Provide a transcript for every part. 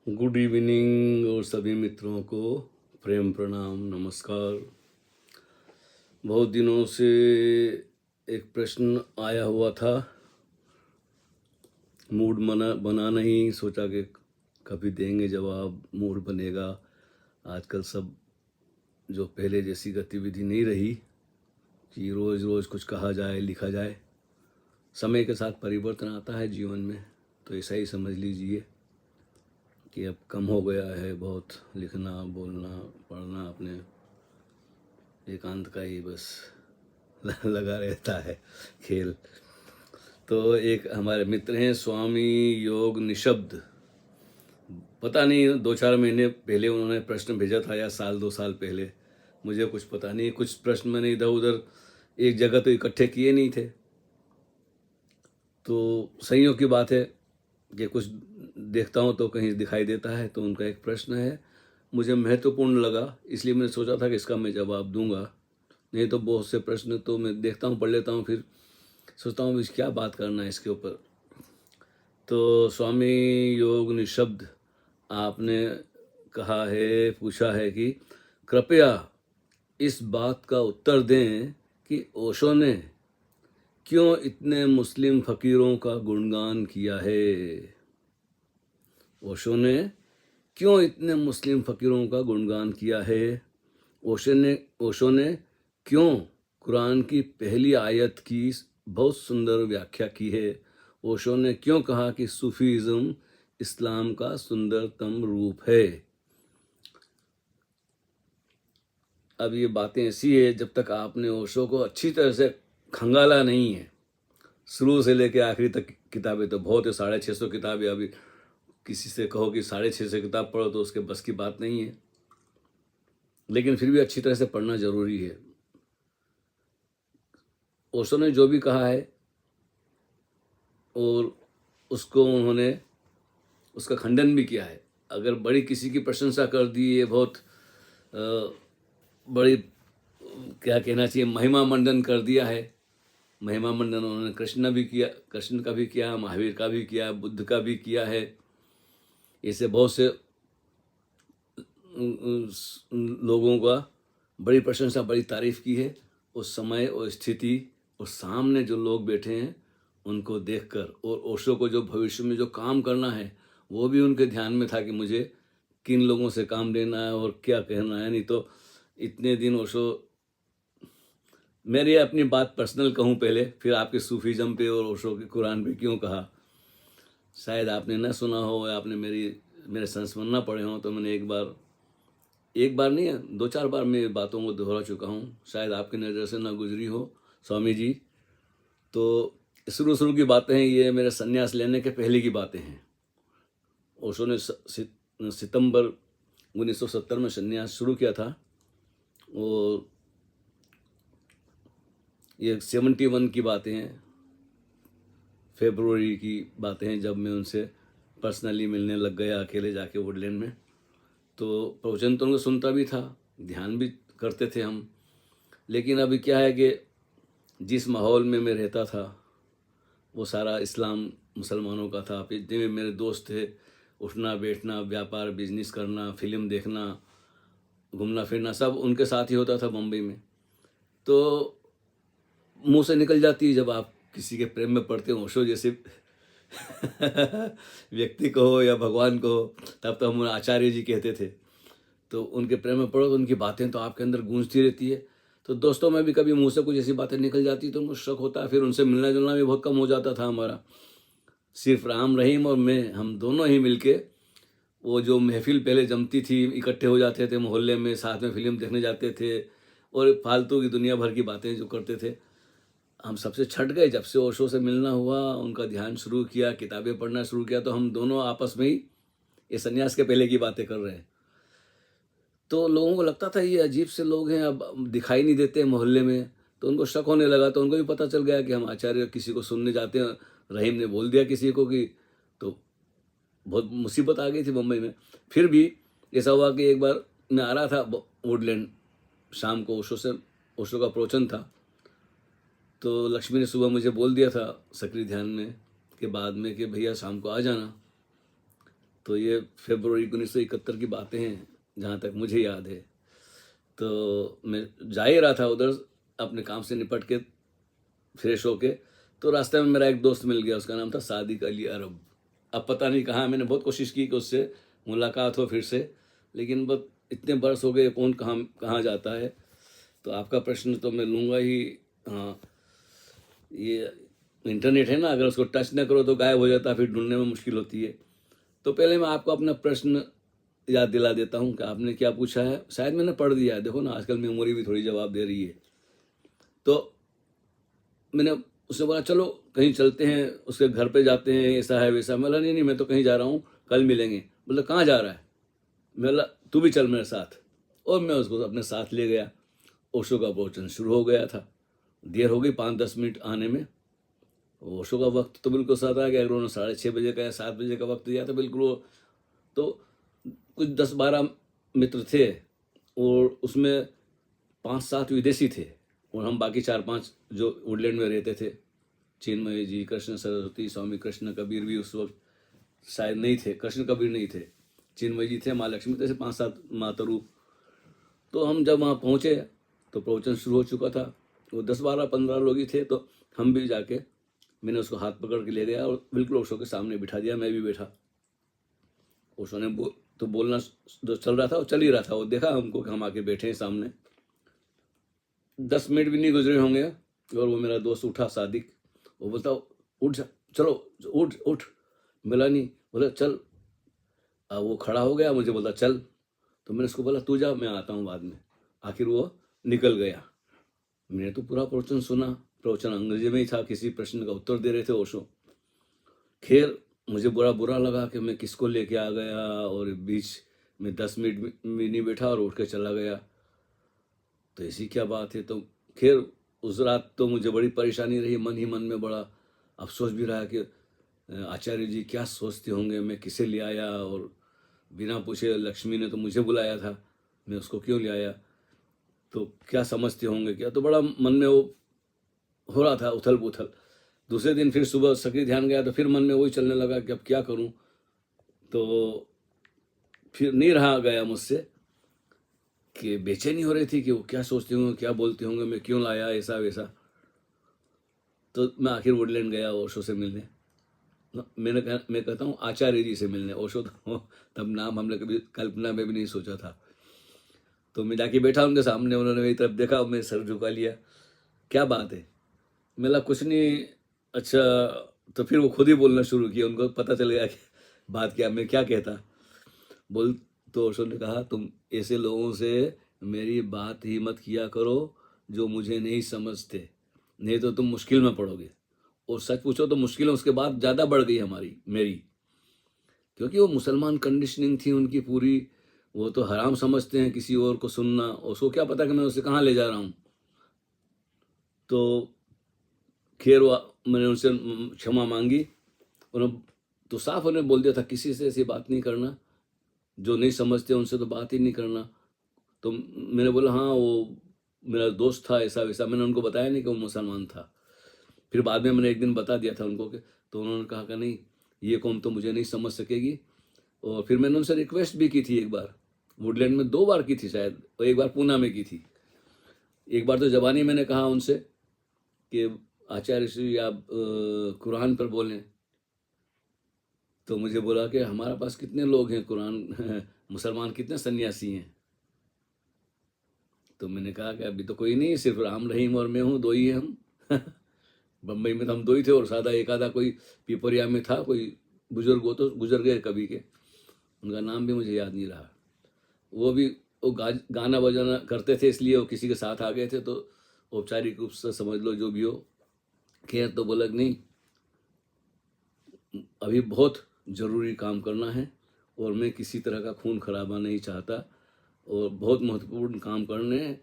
Good evening और सभी मित्रों को प्रेम प्रणाम नमस्कार। बहुत दिनों से एक प्रश्न आया हुआ था, मूड बना नहीं, सोचा कि कभी देंगे जवाब, मूड बनेगा। आजकल सब जो पहले जैसी गतिविधि नहीं रही कि रोज़ रोज़ कुछ कहा जाए लिखा जाए। समय के साथ परिवर्तन आता है जीवन में, तो ऐसा ही समझ लीजिए कि अब कम हो गया है बहुत लिखना बोलना पढ़ना, अपने एकांत का ही बस लगा रहता है खेल। तो एक हमारे मित्र हैं स्वामी योग निशब्द, पता नहीं 2-4 महीने पहले उन्होंने प्रश्न भेजा था या साल 2 साल पहले, मुझे कुछ पता नहीं। कुछ प्रश्न मैंने इधर उधर एक जगह तो इकट्ठे किए नहीं थे, तो संयोग की बात है कि कुछ देखता हूँ तो कहीं दिखाई देता है। तो उनका एक प्रश्न है, मुझे महत्वपूर्ण लगा, इसलिए मैंने सोचा था कि इसका मैं जवाब दूंगा। नहीं तो बहुत से प्रश्न तो मैं देखता हूँ, पढ़ लेता हूँ, फिर सोचता हूँ क्या बात करना है इसके ऊपर। तो स्वामी योग निशब्द आपने कहा है, पूछा है कि कृपया इस बात का उत्तर दें कि ओशो ने क्यों इतने मुस्लिम फकीरों का गुणगान किया है। ओशो ने क्यों इतने मुस्लिम फकीरों का गुणगान किया है। ओशो ने क्यों कुरान की पहली आयत की बहुत सुंदर व्याख्या की है। ओशो ने क्यों कहा कि सूफीज़्म इस्लाम का सुंदरतम रूप है। अब ये बातें ऐसी है, जब तक आपने ओशो को अच्छी तरह से खंगाला नहीं है, शुरू से लेकर आखिरी तक किताबें तो बहुत है, 650 किताबें। अभी किसी से कहो कि 650 किताब पढ़ो तो उसके बस की बात नहीं है, लेकिन फिर भी अच्छी तरह से पढ़ना जरूरी है। ओशो ने जो भी कहा है और उसको उन्होंने उसका खंडन भी किया है। अगर बड़ी किसी की प्रशंसा कर दी, ये बहुत बड़ी क्या कहना चाहिए, महिमा मंडन कर दिया है। महिमा मंडन उन्होंने कृष्ण का भी किया, महावीर का भी किया, बुद्ध का भी किया है। ऐसे बहुत से लोगों का बड़ी प्रशंसा, बड़ी तारीफ की है। उस समय और स्थिति और सामने जो लोग बैठे हैं उनको देखकर, और ओशो को जो भविष्य में जो काम करना है वो भी उनके ध्यान में था कि मुझे किन लोगों से काम लेना है और क्या कहना है। नहीं तो इतने दिन ओशो, मेरी अपनी बात पर्सनल कहूँ पहले, फिर आपके सूफीज़म पे और ओशो के कुरान पे क्यों कहा, शायद आपने ना सुना हो या आपने मेरे संस्मरण ना पढ़े हों। तो मैंने एक बार नहीं है, 2-4 बार मैं बातों को दोहरा चुका हूँ, शायद आपकी नज़र से ना गुजरी हो स्वामी जी। तो शुरू की बातें हैं, ये मेरे संन्यास लेने के पहले की बातें हैं। ओशो ने सितंबर 1970 में संन्यास शुरू किया था, और ये 71 की बातें हैं, फरवरी की बातें हैं, जब मैं उनसे पर्सनली मिलने लग गया अकेले जाके वुडलैंड में। तो प्रवचन तो उनको सुनता भी था, ध्यान भी करते थे हम। लेकिन अभी क्या है कि जिस माहौल में मैं रहता था वो सारा इस्लाम मुसलमानों का था। जितने में मेरे दोस्त थे, उठना बैठना, व्यापार बिजनेस करना, फिल्म देखना, घूमना फिरना, सब उनके साथ ही होता था बम्बई में। तो मुंह से निकल जाती है जब आप किसी के प्रेम में पड़ते हो, ओशो जैसे व्यक्ति को हो या भगवान को हो, तब तो हम आचार्य जी कहते थे। तो उनके प्रेम में पड़ो तो उनकी बातें तो आपके अंदर गूंजती रहती है। तो दोस्तों में भी कभी मुंह से कुछ ऐसी बातें निकल जाती तो उनको शक होता है, फिर उनसे मिलना जुलना भी बहुत कम हो जाता था हमारा। सिर्फ राम रहीम और मैं, हम दोनों ही मिलके वो जो महफिल पहले जमती थी, इकट्ठे हो जाते थे मोहल्ले में, साथ में फिल्म देखने जाते थे और फालतू की दुनिया भर की बातें जो करते थे। हम सबसे छट गए जब से ओशो से मिलना हुआ, उनका ध्यान शुरू किया, किताबें पढ़ना शुरू किया, तो हम दोनों आपस में ही ये सन्यास के पहले की बातें कर रहे हैं। तो लोगों को लगता था ये अजीब से लोग हैं, अब दिखाई नहीं देते मोहल्ले में। तो उनको शक होने लगा, तो उनको भी पता चल गया कि हम आचार्य किसी को सुनने जाते हैं। रहीम ने बोल दिया किसी को कि, तो बहुत मुसीबत आ गई थी मुंबई में। फिर भी ऐसा हुआ कि एक बार मैं आ रहा था वुडलैंड, शाम को ओशो का प्रवचन था। तो लक्ष्मी ने सुबह मुझे बोल दिया था सक्रिय ध्यान में के बाद में कि भैया शाम को आ जाना। तो ये फरवरी 1971 की बातें हैं जहाँ तक मुझे याद है। तो मैं जा ही रहा था उधर अपने काम से निपट के, फ्रेश होके, तो रास्ते में मेरा एक दोस्त मिल गया, उसका नाम था सादिक अली अरब। अब पता नहीं कहाँ, मैंने बहुत कोशिश की कि उससे मुलाकात हो फिर से, लेकिन बस इतने बरस हो गए, कौन कहाँ कहाँ जाता है। तो आपका प्रश्न तो मैं लूँगा ही। हाँ, ये इंटरनेट है ना, अगर उसको टच न करो तो गायब हो जाता है, फिर ढूंढने में मुश्किल होती है। तो पहले मैं आपको अपना प्रश्न याद दिला देता हूँ कि आपने क्या पूछा है। शायद मैंने पढ़ दिया है, देखो ना आजकल मेमोरी भी थोड़ी जवाब दे रही है। तो मैंने उससे बोला चलो कहीं चलते हैं, उसके घर पे जाते हैं, ऐसा है वैसा। मैं बोला नहीं नहीं, मैं तो कहीं जा रहा हूँ, कल मिलेंगे। बोला कहाँ जा रहा है? मैं बोला तू भी चल मेरे साथ। और मैं उसको अपने साथ ले गया। ओशो का प्रवचन शुरू हो गया था। देर हो गई 5-10 मिनट आने में। ओशो का वक्त तो बिल्कुल साथ आ गया, उन्होंने 6:30 बजे का या 7 बजे का वक्त दिया था बिल्कुल। वो तो कुछ 10-12 मित्र थे, और उसमें 5-7 विदेशी थे, और हम बाकी 4-5 जो वुडलैंड में रहते थे। चिन्मय जी, कृष्ण सरस्वती, स्वामी कृष्ण कबीर भी उस वक्त शायद नहीं थे, कृष्ण कबीर नहीं थे, चिन्मय जी थे, माँ लक्ष्मी थे, ऐसे 5-7 मातरू। तो हम जब वहाँ पहुँचे तो प्रवचन शुरू हो चुका था। वो 10-12-15 लोग ही थे। तो हम भी जाके, मैंने उसको हाथ पकड़ के ले गया और बिल्कुल ओशो के सामने बिठा दिया, मैं भी बैठा। ओशो ने तो बोलना जो चल रहा था वो चल ही रहा था। वो देखा हमको कि हम आके बैठे हैं सामने। 10 मिनट भी नहीं गुजरे होंगे और वो मेरा दोस्त उठा, सादिक। वो बोलता उठ जा, चलो उठ उठ। मिला नहीं, बोला चल। अब वो खड़ा हो गया, मुझे बोलता चल। तो मैंने उसको बोला तू जा, मैं आता हूँ बाद में। आखिर वो निकल गया। मैंने तो पूरा प्रवचन सुना। प्रवचन अंग्रेजी में ही था, किसी प्रश्न का उत्तर दे रहे थे ओशो। खैर मुझे बुरा बुरा लगा कि मैं किसको लेके आ गया, और बीच में 10 मिनट में नहीं बैठा और उठ के चला गया। तो ऐसी क्या बात है। तो खैर उस रात तो मुझे बड़ी परेशानी रही, मन ही मन में बड़ा अफसोस भी रहा कि आचार्य जी क्या सोचते होंगे, मैं किसे ले आया, और बिना पूछे लक्ष्मी ने तो मुझे बुलाया था, मैं उसको क्यों ले आया, तो क्या समझते होंगे क्या। तो बड़ा मन में वो हो रहा था, उथल पुथल। दूसरे दिन फिर सुबह सक्रिय ध्यान गया तो फिर मन में वही चलने लगा कि अब क्या करूं। तो फिर नहीं रहा गया मुझसे कि बेचैनी हो रही थी कि वो क्या सोचते होंगे, क्या बोलते होंगे, मैं क्यों लाया, ऐसा वैसा। तो मैं आखिर वुडलैंड गया ओशो से मिलने। मैं कहता हूँ आचार्य जी से मिलने। ओशो तो तब नाम हमने कभी कल्पना में भी नहीं सोचा था। तो मैं जाके बैठा उनके सामने, उन्होंने मेरी तरफ देखा, मैं सर झुका लिया। क्या बात है? मेरा कुछ नहीं। अच्छा। तो फिर वो खुद ही बोलना शुरू किया, उनको पता चल गया कि बात क्या, मैं क्या कहता। बोल तो ओशो ने कहा तुम ऐसे लोगों से मेरी बात ही मत किया करो जो मुझे नहीं समझते, नहीं तो तुम मुश्किल में पड़ोगे। और सच पूछो तो मुश्किलें उसके बाद ज़्यादा बढ़ गई हमारी, मेरी। क्योंकि वो मुसलमान कंडीशनिंग थी उनकी पूरी। वो तो हराम समझते हैं किसी और को सुनना, उसको क्या पता कि मैं उसे कहाँ ले जा रहा हूँ। तो खैर वो मैंने उनसे क्षमा मांगी। उन्होंने तो साफ उन्हें बोल दिया था किसी से ऐसी बात नहीं करना, जो नहीं समझते उनसे तो बात ही नहीं करना। तो मैंने बोला हाँ वो मेरा दोस्त था, ऐसा वैसा। मैंने उनको बताया नहीं कि वो मुसलमान था। फिर बाद में मैंने एक दिन बता दिया था उनको कि, तो उन्होंने कहा कि नहीं ये कौम तो मुझे नहीं समझ सकेगी। और फिर मैंने उनसे रिक्वेस्ट भी की थी एक बार, वुडलैंड में 2 बार की थी शायद, और एक बार पूना में की थी। एक बार तो जबानी मैंने कहा उनसे कि आचार्य श्री आप कुरान पर बोलें। तो मुझे बोला कि हमारे पास कितने लोग हैं कुरान मुसलमान कितने सन्यासी हैं। तो मैंने कहा कि अभी तो कोई नहीं, सिर्फ राम रहीम और मैं हूँ, 2 ही हैं हम बम्बई में तो हम 2 ही थे, और सादा एक आधा कोई पिपरिया में था कोई बुजुर्ग, वो तो गुजर गए कभी के, उनका नाम भी मुझे याद नहीं रहा। वो भी वो गाना बजाना करते थे, इसलिए वो किसी के साथ आ गए थे, तो औपचारिक रूप से समझ लो जो भी हो। खैर तो बोला कि नहीं अभी बहुत ज़रूरी काम करना है, और मैं किसी तरह का खून खराबा नहीं चाहता, और बहुत महत्वपूर्ण काम करने हैं।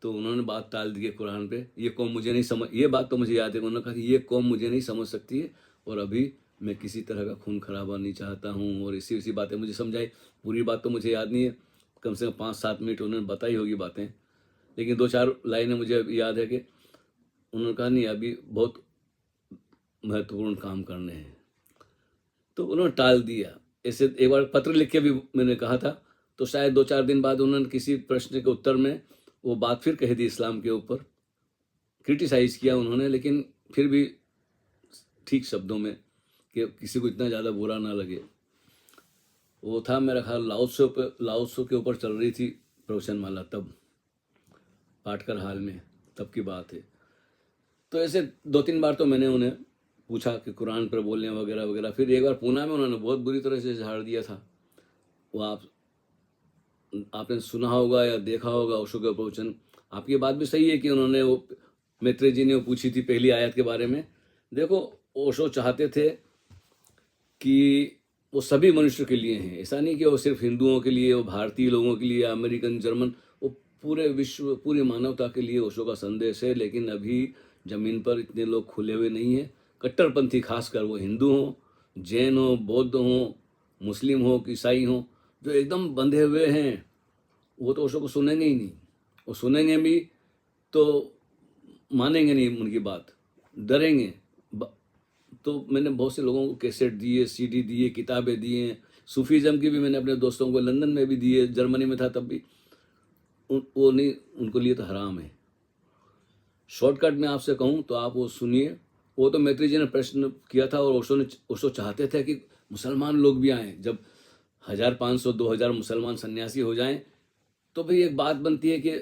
तो उन्होंने बात टाल दी है कुरान पे। ये कौम मुझे नहीं समझ, ये बात तो मुझे याद है, उन्होंने कहा कि ये कौम मुझे नहीं समझ सकती है, और अभी मैं किसी तरह का खून खराबा नहीं चाहता हूँ। और इसी बातें मुझे समझाई। पूरी बात तो मुझे याद नहीं है, कम से कम 5-7 मिनट उन्होंने बताई होगी बातें, लेकिन 2-4 लाइनें मुझे अभी याद है कि उन्होंने कहा नहीं अभी बहुत महत्वपूर्ण काम करने हैं। तो उन्होंने टाल दिया। ऐसे एक बार पत्र लिख के भी मैंने कहा था, तो शायद 2-4 दिन बाद उन्होंने किसी प्रश्न के उत्तर में वो बात फिर कही थी इस्लाम के ऊपर, क्रिटिसाइज़ किया उन्होंने, लेकिन फिर भी ठीक शब्दों में, कि किसी को इतना ज़्यादा बुरा ना लगे। वो था मेरा ख्याल लाओत्सो के ऊपर चल रही थी प्रवचनमाला, तब पाटकर हाल में, तब की बात है। तो ऐसे 2-3 बार तो मैंने उन्हें पूछा कि कुरान पर बोलें वगैरह वगैरह। फिर एक बार पूना में उन्होंने बहुत बुरी तरह से झाड़ दिया था। वो आपने सुना होगा या देखा होगा ओशो का प्रवचन। आपकी बात भी सही है कि उन्होंने वो मैत्रेय जी ने वो पूछी थी पहली आयत के बारे में। देखो, ओशो चाहते थे कि वो सभी मनुष्यों के लिए हैं, ऐसा नहीं कि वो सिर्फ हिंदुओं के लिए, वो भारतीय लोगों के लिए, अमेरिकन, जर्मन, वो पूरे विश्व, पूरी मानवता के लिए ओशो का संदेश है। लेकिन अभी ज़मीन पर इतने लोग खुले हुए नहीं हैं। कट्टरपंथी, खासकर वो हिंदू हों, जैन हो, बौद्ध हों, मुस्लिम हो, ईसाई हों, जो एकदम बंधे हुए हैं, वो तो ओशो को सुनेंगे ही नहीं। वो सुनेंगे भी तो मानेंगे नहीं उनकी बात, डरेंगे। तो मैंने बहुत से लोगों को कैसेट दिए, सीडी दिए, किताबें दिए। सूफीज़म की भी मैंने अपने दोस्तों को लंदन में भी दिए, जर्मनी में था तब भी। वो नहीं, उनको लिए तो हराम है। शॉर्टकट में आपसे कहूँ तो आप वो सुनिए। वो तो मैत्री जी ने प्रश्न किया था, और ओशो चाहते थे कि मुसलमान लोग भी आएँ। जब 1500-2000 मुसलमान सन्यासी हो जाएं, तो भाई एक बात बनती है कि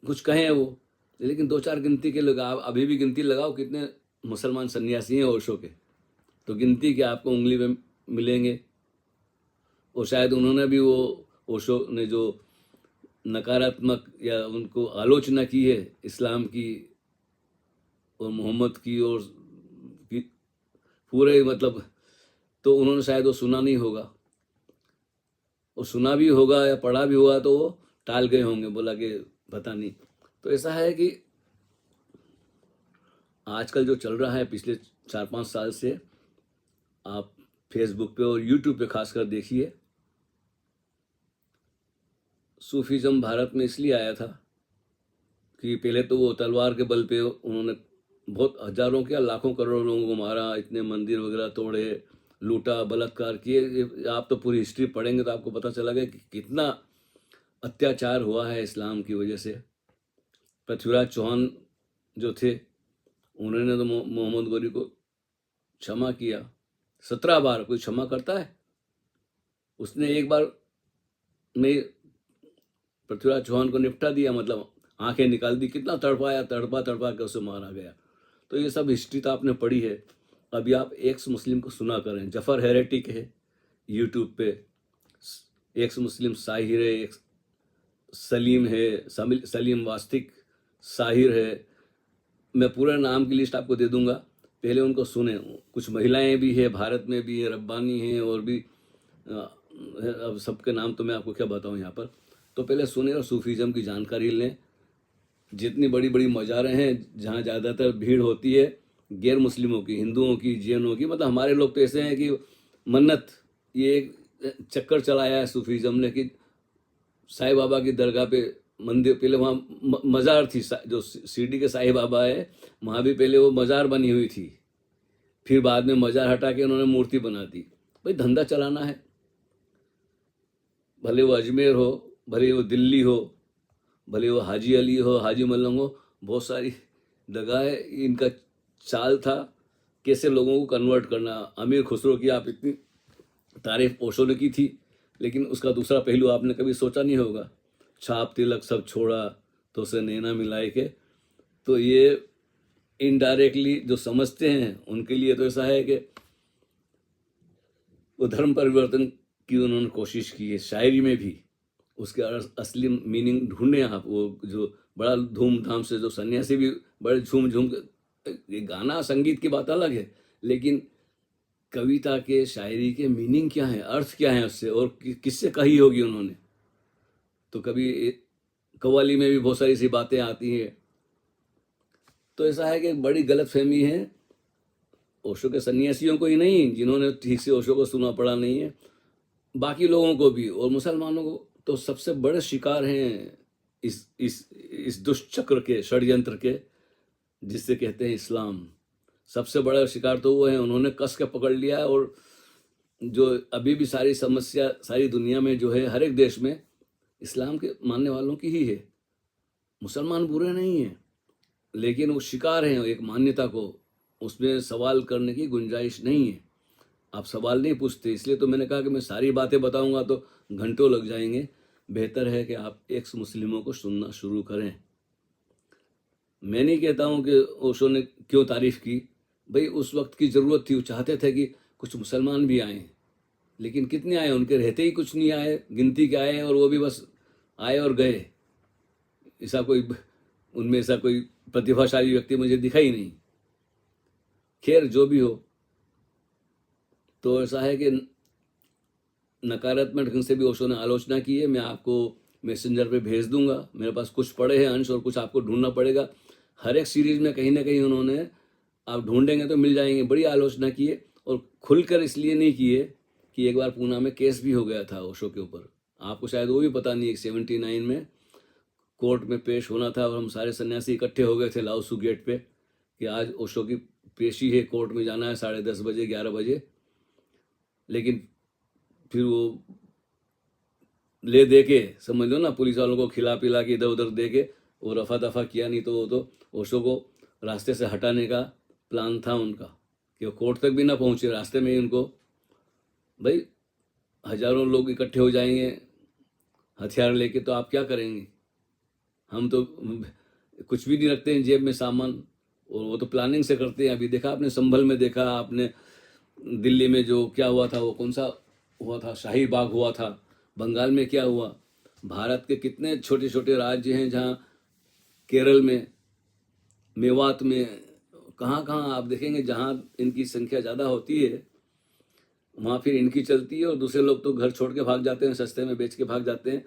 कुछ कहें वो। लेकिन 2-4 गिनती के लोग, आप अभी भी गिनती लगाओ कितने मुसलमान सन्यासी हैं ओशो के, तो गिनती के आपको उंगली में मिलेंगे। और शायद उन्होंने भी, वो ओशो ने जो नकारात्मक या उनको आलोचना की है इस्लाम की और मोहम्मद की और की पूरे, मतलब, तो उन्होंने शायद वो सुना नहीं होगा। वो सुना भी होगा या पढ़ा भी होगा तो वो टाल गए होंगे, बोला कि पता नहीं। तो ऐसा है कि आजकल जो चल रहा है पिछले 4-5 साल से, आप फेसबुक पे और यूट्यूब पे खासकर देखिए, सूफीज़म भारत में इसलिए आया था कि पहले तो वो तलवार के बल पे उन्होंने बहुत हजारों क्या लाखों करोड़ों लोगों को मारा, इतने मंदिर वगैरह तोड़े, लूटा, बलात्कार किए। आप तो पूरी हिस्ट्री पढ़ेंगे तो आपको पता चलेगा कि कितना अत्याचार हुआ है इस्लाम की वजह से। पृथ्वीराज चौहान जो थे, उन्होंने तो मोहम्मद गौरी को क्षमा किया 17 बार। कोई क्षमा करता है? उसने एक बार में पृथ्वीराज चौहान को निपटा दिया, मतलब आंखें निकाल दी। कितना तड़पाया, तड़पा तड़पा के उसे मारा गया। तो ये सब हिस्ट्री तो आपने पढ़ी है। अभी आप एक्स मुस्लिम को सुना करें, जफर हेरेटिक है यूट्यूब पे, एक्स मुस्लिम साहिर है, एक सलीम है, सलीम वास्तिक, साहिर है। मैं पूरा नाम की लिस्ट आपको दे दूंगा, पहले उनको सुने। कुछ महिलाएं भी है, भारत में भी है, रब्बानी हैं, और भी अब सबके नाम तो मैं आपको क्या बताऊं यहाँ पर। तो पहले सुने और सूफीज़म की जानकारी लें। जितनी बड़ी बड़ी मज़ारें हैं जहाँ ज़्यादातर भीड़ होती है गैर मुस्लिमों की, हिंदुओं की, जैनों की, मतलब हमारे लोग तो ऐसे हैं कि मन्नत, ये एक चक्कर चलाया है सूफीज़म ने कि साईं बाबा की दरगाह पे मंदिर, पहले वहाँ मज़ार थी, जो शिरडी के साईं बाबा है वहाँ भी पहले वो मज़ार बनी हुई थी, फिर बाद में मज़ार हटा के उन्होंने मूर्ति बना दी। भाई धंधा चलाना है, भले वो अजमेर हो, भले वो दिल्ली हो, भले वो हाजी अली हो, हाजी मलंग हो, बहुत सारी जगह इनका चाल था कैसे लोगों को कन्वर्ट करना। अमीर खुसरो की आप इतनी तारीफ ओशो ने की थी, लेकिन उसका दूसरा पहलू आपने कभी सोचा नहीं होगा, छाप तिलक सब छोड़ा तो उसे नैना मिलाए के। तो ये इनडायरेक्टली जो समझते हैं उनके लिए तो ऐसा है कि वो धर्म परिवर्तन की उन्होंने कोशिश की है। शायरी में भी उसके असली मीनिंग ढूंढे आप। वो जो बड़ा धूमधाम से, जो सन्यासी भी बड़े झूम झूम के, गाना संगीत की बात अलग है, लेकिन कविता के, शायरी के मीनिंग क्या है, अर्थ क्या है उससे, और किससे कही होगी उन्होंने। तो कभी कव्वाली में भी बहुत सारी सी बातें आती हैं। तो ऐसा है कि बड़ी गलत फहमी है ओशो के सन्यासियों को ही नहीं, जिन्होंने ठीक से ओशो को सुना पढ़ा नहीं है, बाकी लोगों को भी, और मुसलमानों को तो सबसे बड़े शिकार हैं इस दुष्चक्र के, षड्यंत्र के, जिससे कहते हैं इस्लाम। सबसे बड़ा शिकार तो वो है, उन्होंने कस के पकड़ लिया है और जो अभी भी सारी समस्या सारी दुनिया में जो है, हर एक देश में इस्लाम के मानने वालों की ही है। मुसलमान बुरे नहीं हैं, लेकिन वो शिकार हैं एक मान्यता को, उसमें सवाल करने की गुंजाइश नहीं है। आप सवाल नहीं पूछते, इसलिए तो मैंने कहा कि मैं सारी बातें बताऊंगा तो घंटों लग जाएंगे। बेहतर है कि आप एक्स मुस्लिमों को सुनना शुरू करें। मैं नहीं कहता हूं कि ओशो ने क्यों तारीफ की, भाई उस वक्त की ज़रूरत थी, वो चाहते थे कि कुछ मुसलमान भी आए, लेकिन कितने आए, उनके रहते ही कुछ नहीं आए, गिनती के आए, और वो भी बस आए और गए। ऐसा कोई उनमें ऐसा कोई प्रतिभाशाली व्यक्ति मुझे दिखा ही नहीं। खैर जो भी हो, तो ऐसा है कि नकारात्मक ढंग से भी ओशो ने आलोचना की है। मैं आपको मैसेंजर पे भेज दूंगा, मेरे पास कुछ पड़े हैं अंश और कुछ आपको ढूंढना पड़ेगा। हर एक सीरीज में कहीं ना कहीं उन्होंने, आप ढूंढेंगे तो मिल जाएंगे, बड़ी आलोचना की है। और खुलकर इसलिए नहीं की है कि एक बार पूना में केस भी हो गया था ओशो के ऊपर, आपको शायद वो भी पता नहीं है। 79 में कोर्ट में पेश होना था और हम सारे सन्यासी इकट्ठे हो गए थे लाओसू गेट पे कि आज ओशो की पेशी है, कोर्ट में जाना है 10:30 बजे 11 बजे। लेकिन फिर वो ले दे के, समझ लो ना, पुलिस वालों को खिला पिला के इधर उधर दे के वो रफा दफा किया। नहीं तो वो तो ओशो को रास्ते से हटाने का प्लान था उनका, कि वो कोर्ट तक भी ना पहुंचे, रास्ते में ही उनको, भाई हजारों लोग इकट्ठे हो जाएंगे हथियार लेके, तो आप क्या करेंगे। हम तो कुछ भी नहीं रखते हैं जेब में सामान, और वो तो प्लानिंग से करते हैं। अभी देखा आपने संभल में, देखा आपने दिल्ली में जो क्या हुआ था, वो कौन सा हुआ था, शाही बाग हुआ था। बंगाल में क्या हुआ। भारत के कितने छोटे छोटे राज्य हैं जहाँ, केरल में, मेवात में, कहाँ कहाँ आप देखेंगे जहाँ इनकी संख्या ज़्यादा होती है, वहाँ फिर इनकी चलती है और दूसरे लोग तो घर छोड़ के भाग जाते हैं, सस्ते में बेच के भाग जाते हैं।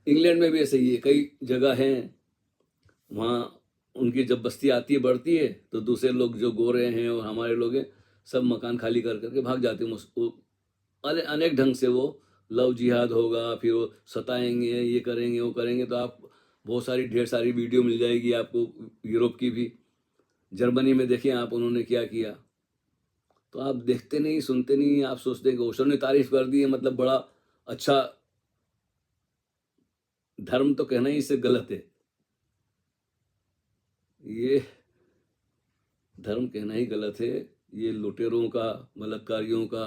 इंग्लैंड में भी ऐसे ही है, कई जगह हैं वहाँ उनकी जब बस्ती आती है बढ़ती है, तो दूसरे लोग जो गोरे हैं और हमारे लोग हैं, सब मकान खाली कर करके भाग जाते हैं। अनेक ढंग से वो लव जिहाद होगा, फिर वो सताएंगे, ये करेंगे वो करेंगे। तो आप बहुत सारी ढेर सारी वीडियो मिल जाएगी आपको, यूरोप की भी। जर्मनी में देखिए आप, उन्होंने क्या किया। तो आप देखते नहीं, सुनते नहीं, आप सोचते हैं कि ओशो ने तारीफ कर दी है मतलब बड़ा अच्छा। धर्म तो कहना ही इससे गलत है, ये धर्म कहना ही गलत है। ये लुटेरों का, बलात्कारियों का,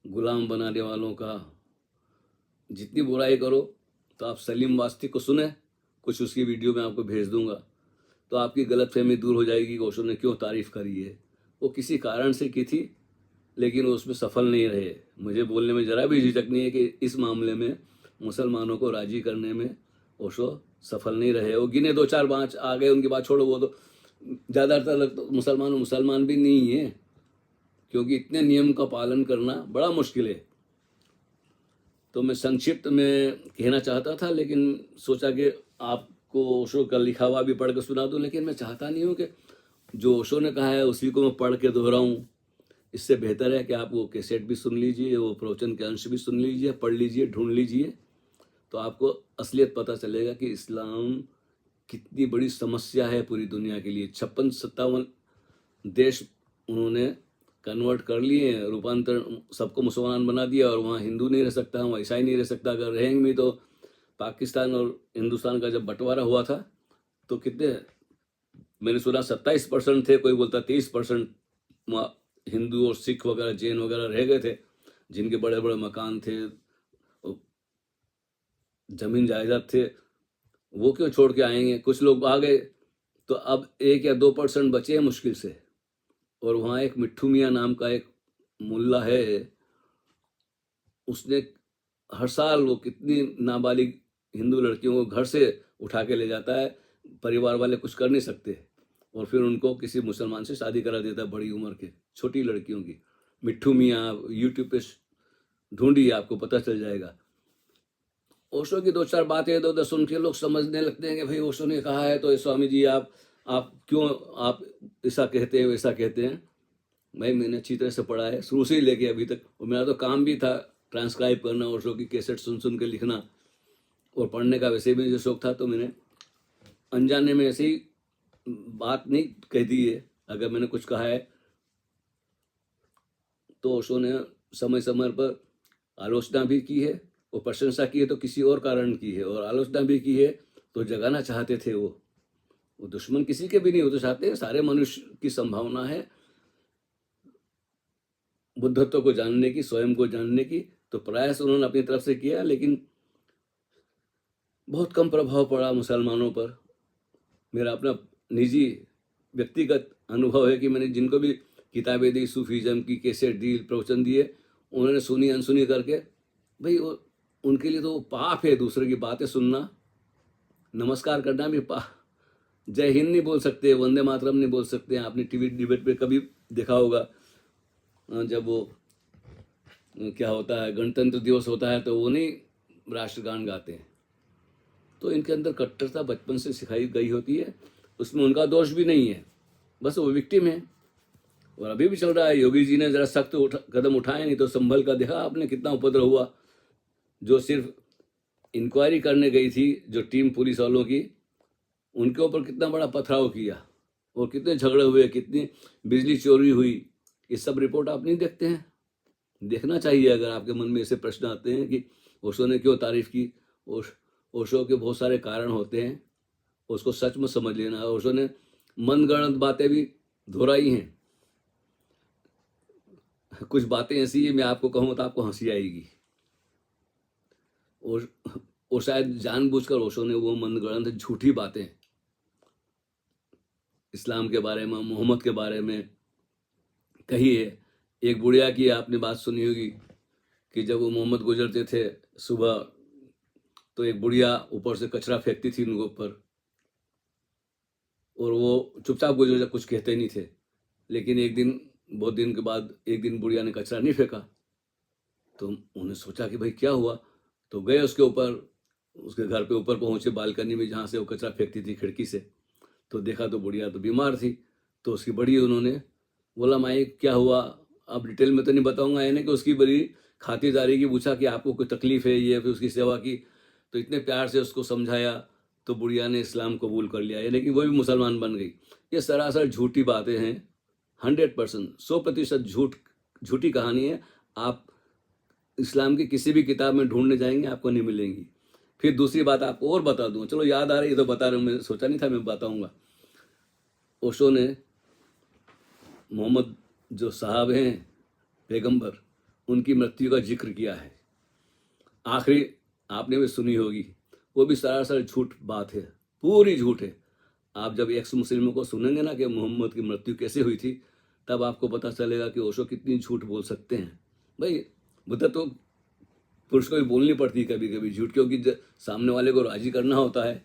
गुलाम बनाने वालों का, जितनी बुराई करो। तो आप सलीम वास्ती को सुने, कुछ उसकी वीडियो में आपको भेज दूंगा, तो आपकी गलतफहमी दूर हो जाएगी कि ओशो ने क्यों तारीफ करी है। वो किसी कारण से की थी, लेकिन वो उसमें सफल नहीं रहे। मुझे बोलने में ज़रा भी झिझक नहीं है कि इस मामले में मुसलमानों को राजी करने में ओशो सफल नहीं रहे। वो गिने 2-4 5 आ गए, उनकी बात छोड़ो, वो तो ज़्यादातर लोग तो मुसलमान भी नहीं है, क्योंकि इतने नियम का पालन करना बड़ा मुश्किल है। तो मैं संक्षिप्त में कहना चाहता था, लेकिन सोचा कि आपको ओशो का लिखा हुआ भी पढ़ के सुना दूं। लेकिन मैं चाहता नहीं हूँ कि जो ओशो ने कहा है उसी को मैं पढ़ के दोहराऊं। इससे बेहतर है कि आप वो कैसेट भी सुन लीजिए, वो प्रवचन के अंश भी सुन लीजिए, पढ़ लीजिए, ढूंढ लीजिए, तो आपको असलियत पता चलेगा कि इस्लाम कितनी बड़ी समस्या है पूरी दुनिया के लिए। 56-57 देश उन्होंने कन्वर्ट कर लिए हैं, रूपांतरण, सबको मुसलमान बना दिया, और वहाँ हिंदू नहीं रह सकता, वहाँ ईसाई नहीं रह सकता। अगर रहेंगे भी तो पाकिस्तान और हिंदुस्तान का जब बंटवारा हुआ था तो कितने, मैंने सुना 27% थे, कोई बोलता 30% वहाँ हिंदू और सिख वगैरह जैन वगैरह रह गए थे, जिनके बड़े बड़े मकान थे, जमीन जायदाद थे। वो क्यों छोड़ के आएंगे, कुछ लोग आ गए, तो अब 1 या 2% बचे हैं मुश्किल से। और वहाँ एक मिट्ठू मियाँ नाम का एक मुल्ला है, उसने हर साल वो कितनी नाबालिग हिंदू लड़कियों को घर से उठा के ले जाता है, परिवार वाले कुछ कर नहीं सकते, और फिर उनको किसी मुसलमान से शादी करा देता है, बड़ी उम्र के छोटी लड़कियों की। मिट्ठू मियाँ यूट्यूब पे ढूंढिए, आपको पता चल जाएगा। ओशो की 2-4 बातें इधर उधर सुन के लोग समझने लगते हैं कि भाई ओशो ने कहा है तो स्वामी जी आप क्यों आप ऐसा कहते हैं वैसा कहते हैं। भाई मैंने अच्छी तरह से पढ़ा है शुरू से ही लेके अभी तक, और मेरा तो काम भी था ट्रांसक्राइब करना, ओशो की कैसेट सुन सुन के लिखना, और पढ़ने का वैसे भी मुझे शौक था। तो मैंने अनजाने में ऐसे ही बात नहीं कह दी है, अगर मैंने कुछ कहा है तो ओशो ने समय समय पर आलोचना भी की है, और प्रशंसा की है तो किसी और कारण की है, और आलोचना भी की है तो जगाना चाहते थे वो दुश्मन किसी के भी नहीं होते चाहते, सारे मनुष्य की संभावना है बुद्धत्व को जानने की, स्वयं को जानने की। तो प्रयास उन्होंने अपनी तरफ से किया, लेकिन बहुत कम प्रभाव पड़ा मुसलमानों पर। मेरा अपना निजी व्यक्तिगत अनुभव है कि मैंने जिनको भी किताबें दी, सूफीज़म की कैसेट दी, प्रवचन दिए, उन्होंने सुनी अनसुनी करके, भाई वो उनके लिए तो वो पाप है दूसरे की बातें सुनना, नमस्कार करना भी पाप। जय हिंद नहीं बोल सकते, वंदे मातरम नहीं बोल सकते। आपने टीवी डिबेट पे कभी देखा होगा, जब वो क्या होता है, गणतंत्र दिवस होता है, तो वो नहीं राष्ट्रगान गाते हैं। तो इनके अंदर कट्टरता बचपन से सिखाई गई होती है, उसमें उनका दोष भी नहीं है, बस वो विक्टिम है। और अभी भी चल रहा है। योगी जी ने जरा सख्त कदम उठाए, नहीं तो संभल का देखा आपने कितना उपद्रव हुआ। जो सिर्फ इंक्वायरी करने गई थी जो टीम पुलिस वालों की, उनके ऊपर कितना बड़ा पथराव किया, और कितने झगड़े हुए, कितनी बिजली चोरी हुई, ये सब रिपोर्ट आप नहीं देखते हैं? देखना चाहिए अगर आपके मन में ऐसे प्रश्न आते हैं कि ओशो ने क्यों तारीफ की। ओशो के बहुत सारे कारण होते हैं, उसको सच में समझ लेना। ओशो ने मनगढ़ंत बातें भी दोहराई हैं। कुछ बातें ऐसी है, मैं आपको कहूँ तो आपको हंसी आएगी। और शायद जानबूझकर ओशो ने वो मनगढ़ंत झूठी बातें इस्लाम के बारे में, मोहम्मद के बारे में कही है। एक बुढ़िया की आपने बात सुनी होगी कि जब वो मोहम्मद गुजरते थे सुबह, तो एक बुढ़िया ऊपर से कचरा फेंकती थी उनके ऊपर, और वो चुपचाप गुजर, कुछ कहते नहीं थे। लेकिन एक दिन, बहुत दिन के बाद, एक दिन बुढ़िया ने कचरा नहीं फेंका, तो उन्हें सोचा कि भाई क्या हुआ। तो गए उसके ऊपर, उसके घर पे ऊपर पहुंचे, बालकनी में जहाँ से वो कचरा फेंकती थी खिड़की से, तो देखा तो बुढ़िया तो बीमार थी। तो उसकी बड़ी उन्होंने बोला, माई क्या हुआ, अब डिटेल में तो नहीं बताऊंगा, यानी कि उसकी बड़ी खातिरदारी की, पूछा कि आपको कोई तकलीफ है, ये फिर उसकी सेवा की। तो इतने प्यार से उसको समझाया, तो बुढ़िया ने इस्लाम कबूल कर लिया, यानी कि वो भी मुसलमान बन गई। ये सरासर झूठी बातें हैं, 100%, 100% झूठी कहानी है। आप इस्लाम की किसी भी किताब में ढूंढने जाएंगे, आपको नहीं मिलेंगी। फिर दूसरी बात आपको और बता दूं, चलो याद आ रही है तो बता रहा हूँ, मैं सोचा नहीं था मैं बताऊंगा। ओशो ने मोहम्मद जो साहब हैं पैगंबर, उनकी मृत्यु का जिक्र किया है। आखिरी आपने भी सुनी होगी, वो भी सरासर झूठ बात है, पूरी झूठ है। आप जब एक्स मुस्लिमों को सुनेंगे ना कि मोहम्मद की मृत्यु कैसे हुई थी, तब आपको पता चलेगा कि ओशो कितनी झूठ बोल सकते हैं। भाई बुद्ध तो पुरुष को भी बोलनी पड़ती है कभी कभी झूठ, क्योंकि सामने वाले को राजी करना होता है।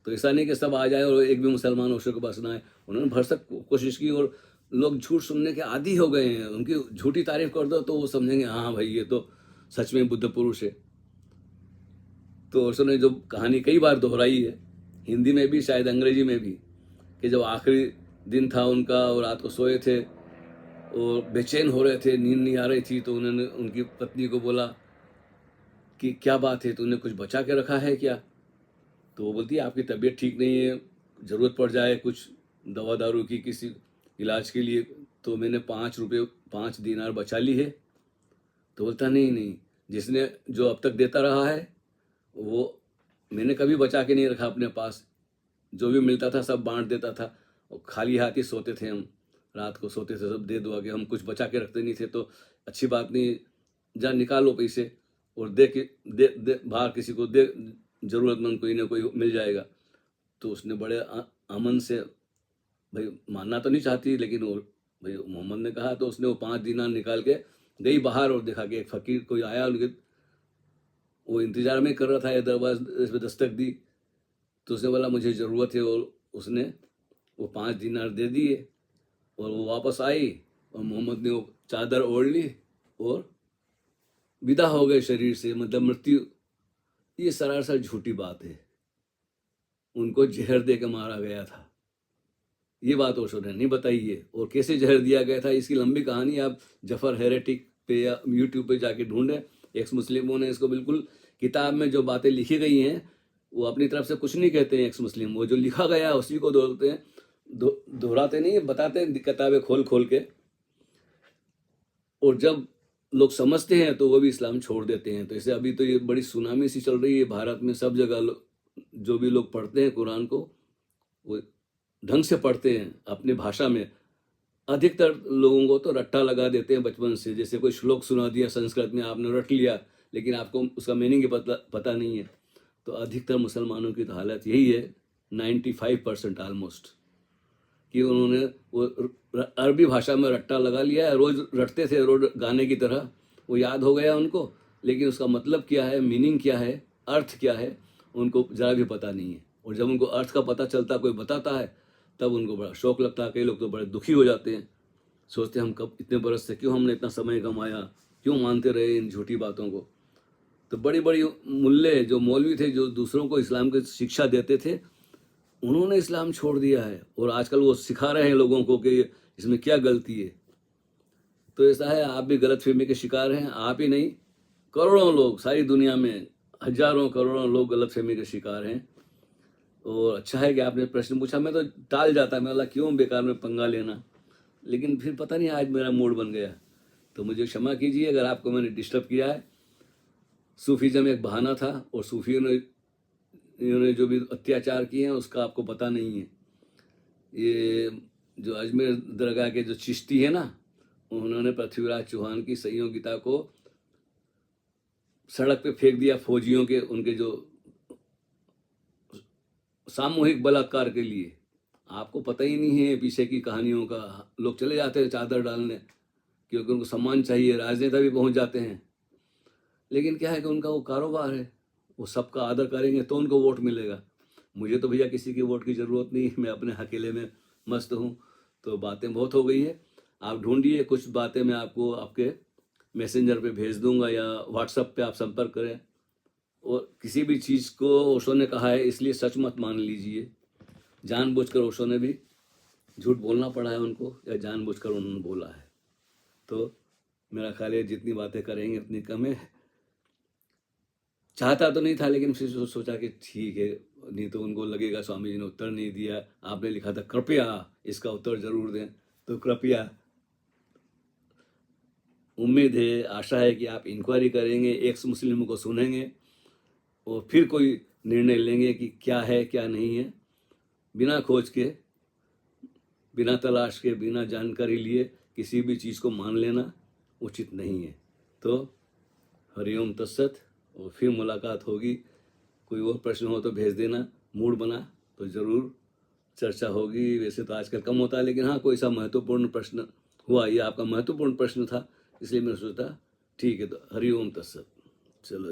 तो ऐसा नहीं कि सब आ जाए और एक भी मुसलमान ओशो के पास ना आए। उन्होंने भरसक कोशिश की, और लोग झूठ सुनने के आदी हो गए हैं। उनकी झूठी तारीफ कर दो तो वो समझेंगे हाँ भाई ये तो सच में बुद्ध पुरुष है। तो ओशो ने जो कहानी कई बार दोहराई है, हिंदी में भी, शायद अंग्रेजी में भी, कि जब आखिरी दिन था उनका और रात को सोए थे और बेचैन हो रहे थे, नींद नहीं आ रही थी, तो उन्होंने उनकी पत्नी को बोला कि क्या बात है, तूने कुछ बचा के रखा है क्या? तो वो बोलती है आपकी तबीयत ठीक नहीं है, ज़रूरत पड़ जाए कुछ दवा दारू की किसी इलाज के लिए, तो मैंने 5 दीनार बचा ली है। तो बोलता नहीं नहीं, जिसने जो अब तक देता रहा है वो मैंने कभी बचा के नहीं रखा अपने पास, जो भी मिलता था सब बांट देता था, और खाली हाथ ही सोते थे हम, रात को सोते थे, सब दे दुआ के, हम कुछ बचा के रखते नहीं थे। तो अच्छी बात नहीं, जा निकालो पैसे और दे के दे बाहर किसी को दे, ज़रूरतमंद कोई ना कोई मिल जाएगा। तो उसने बड़े अमन से, भाई मानना तो नहीं चाहती, लेकिन वो भाई मोहम्मद ने कहा, तो उसने वो 5 दीनार निकाल के गई बाहर, और देखा कि एक फ़कीर कोई आया, उनके वो इंतजार में कर रहा था, दरवाजे पे दस्तक दी। तो उसने बोला मुझे ज़रूरत है, और उसने वो 5 दीनार दे दिए, और वो वापस आई, और मोहम्मद ने वो चादर ओढ़ ली और विदा हो गए शरीर से, मतलब मृत्यु। ये सरासर झूठी बात है, उनको जहर दे के मारा गया था, ये बात ओशो ने नहीं बताई है। और कैसे जहर दिया गया था इसकी लंबी कहानी आप जफर हेरेटिक पे या यूट्यूब पे जाके ढूंढें। एक्स मुस्लिमों ने इसको बिल्कुल, किताब में जो बातें लिखी गई हैं वो अपनी तरफ से कुछ नहीं कहते हैं एक्स मुस्लिम, वो जो लिखा गया है उसी को दोहराते हैं, दोहराते नहीं, बताते हैं किताबें खोल खोल के। और जब लोग समझते हैं तो वो भी इस्लाम छोड़ देते हैं। तो इससे अभी तो ये बड़ी सुनामी सी चल रही है भारत में, सब जगह जो भी लोग पढ़ते हैं कुरान को, वो ढंग से पढ़ते हैं अपनी भाषा में। अधिकतर लोगों को तो रट्टा लगा देते हैं बचपन से, जैसे कोई श्लोक सुना दिया संस्कृत में, आपने रट लिया, लेकिन आपको उसका मीनिंग ही पता नहीं है। तो अधिकतर मुसलमानों की तो हालत यही है, 95% ऑलमोस्ट, कि उन्होंने वो अरबी भाषा में रट्टा लगा लिया है। रोज रटते थे, रोज गाने की तरह, वो याद हो गया उनको, लेकिन उसका मतलब क्या है, मीनिंग क्या है, अर्थ क्या है, उनको ज़रा भी पता नहीं है। और जब उनको अर्थ का पता चलता, कोई बताता है, तब उनको बड़ा शौक लगता है। कई लोग तो बड़े दुखी हो जाते हैं, सोचते हैं हम कब इतने बरस से क्यों हमने इतना समय कमाया, क्यों मानते रहे इन झूठी बातों को। तो बड़ी बड़ी मुल्ले जो मौलवी थे, जो दूसरों को इस्लाम की शिक्षा देते थे, उन्होंने इस्लाम छोड़ दिया है। और आजकल वो सिखा रहे हैं लोगों को कि इसमें क्या गलती है। तो ऐसा है, आप भी गलत फहमी के शिकार हैं। आप ही नहीं, करोड़ों लोग, सारी दुनिया में हजारों करोड़ों लोग गलत फहमी के शिकार हैं। और अच्छा है कि आपने प्रश्न पूछा, मैं तो टाल जाता, मैं बोला क्यों बेकार में पंगा लेना, लेकिन फिर पता नहीं आज मेरा मूड बन गया। तो मुझे क्षमा कीजिए अगर आपको मैंने डिस्टर्ब किया है। सूफीज़म एक बहाना था, और सूफियों ने इन्होंने जो भी अत्याचार किए हैं उसका आपको पता नहीं है। ये जो अजमेर दरगाह के जो चिश्ती है ना, उन्होंने पृथ्वीराज चौहान की सईयों गीता को सड़क पे फेंक दिया फौजियों के, उनके जो सामूहिक बलात्कार के लिए। आपको पता ही नहीं है पीछे की कहानियों का। लोग चले जाते हैं चादर डालने, क्योंकि उनको सम्मान चाहिए, राजनेता भी पहुंच जाते हैं। लेकिन क्या है कि उनका वो कारोबार है, वो सबका आदर करेंगे तो उनको वोट मिलेगा। मुझे तो भैया किसी की वोट की ज़रूरत नहीं, मैं अपने अकेले में मस्त हूँ। तो बातें बहुत हो गई है, आप ढूंढिए कुछ बातें, मैं आपको आपके मैसेंजर पे भेज दूंगा, या व्हाट्सएप पे आप संपर्क करें। और किसी भी चीज़ को ओशो ने कहा है इसलिए सच मत मान लीजिए। जानबूझकर ओशो ने भी झूठ बोलना पड़ा है उनको, या जानबूझकर उन्होंने बोला है। तो मेरा ख्याल है जितनी बातें करेंगे उतनी कम है। चाहता तो नहीं था, लेकिन फिर सोचा कि ठीक है, नहीं तो उनको लगेगा स्वामी जी ने उत्तर नहीं दिया, आपने लिखा था कृपया इसका उत्तर जरूर दें, तो कृपया। उम्मीद है, आशा है कि आप इंक्वायरी करेंगे, एक्स मुस्लिम को सुनेंगे, और फिर कोई निर्णय लेंगे कि क्या है क्या नहीं है। बिना खोज के, बिना तलाश के, बिना जानकारी लिए किसी भी चीज़ को मान लेना उचित नहीं है। तो हरिओम तत्सत, और फिर मुलाकात होगी। कोई और प्रश्न हो तो भेज देना, मूड बना तो ज़रूर चर्चा होगी। वैसे तो आजकल कम होता है, लेकिन हाँ कोई सा महत्वपूर्ण प्रश्न हुआ, ये आपका महत्वपूर्ण प्रश्न था, इसलिए मैंने सोचा ठीक है। तो हरिओम तत्सत। चलो।